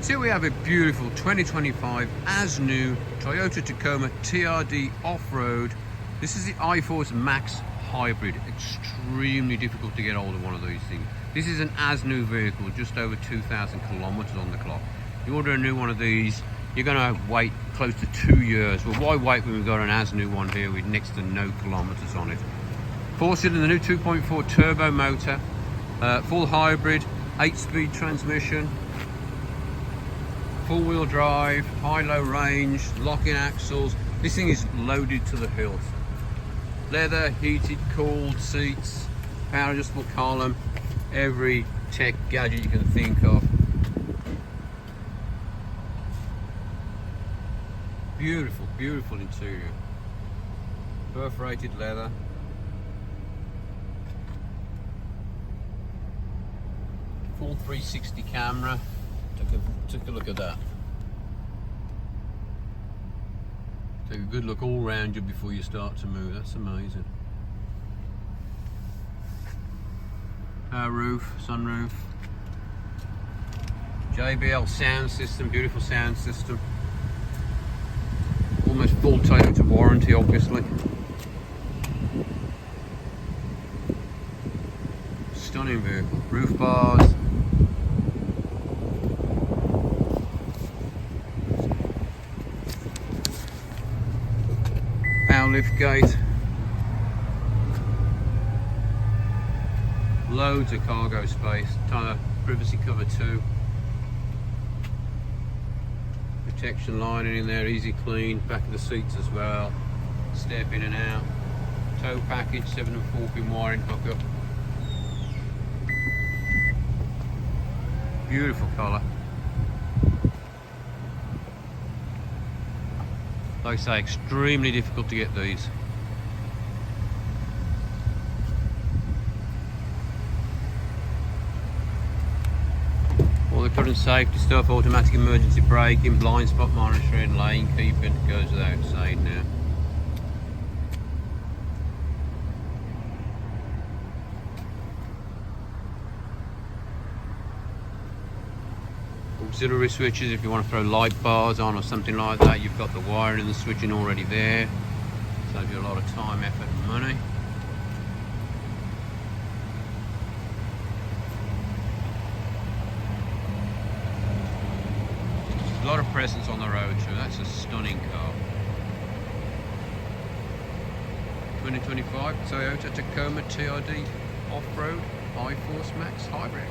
So we have a beautiful 2025 as new Toyota Tacoma TRD off-road. This is the iForce Max Hybrid. Extremely difficult to get hold of one of these things. This is an as new vehicle, just over 2,000 kilometers on the clock. You order a new one of these, you're going to wait close to 2 years. Well, why wait when we've got an as new one here with next to no kilometers on it? 4-cylinder, the new 2.4 turbo motor, full hybrid, 8-speed transmission, four-wheel drive, high-low range, locking axles. This thing is loaded to the hilt. Leather, heated, cooled seats, power adjustable column, every tech gadget you can think of. Beautiful, beautiful interior. Perforated leather. Full 360 camera. Took a look at that. Take a good look all around you before you start to move. That's amazing. Power roof, sunroof. JBL sound system, beautiful sound system. Almost full Toyota warranty, obviously. Stunning vehicle. Roof bars. Power lift gate. Loads of cargo space. Tire privacy cover too. Protection lining in there, easy clean. Back of the seats as well. Step in and out. Tow package, 7 and 4-pin wiring hookup. Beautiful colour. Like I say, extremely difficult to get these. All the current safety stuff, automatic emergency braking, blind spot monitoring, lane keeping, goes without saying now. Auxiliary switches if you want to throw light bars on or something like that. You've got the wiring and the switching already there. Saves you a lot of time, effort and money. A lot of presence on the road too. That's a stunning car. 2025 Toyota Tacoma TRD off-road iForce Max Hybrid.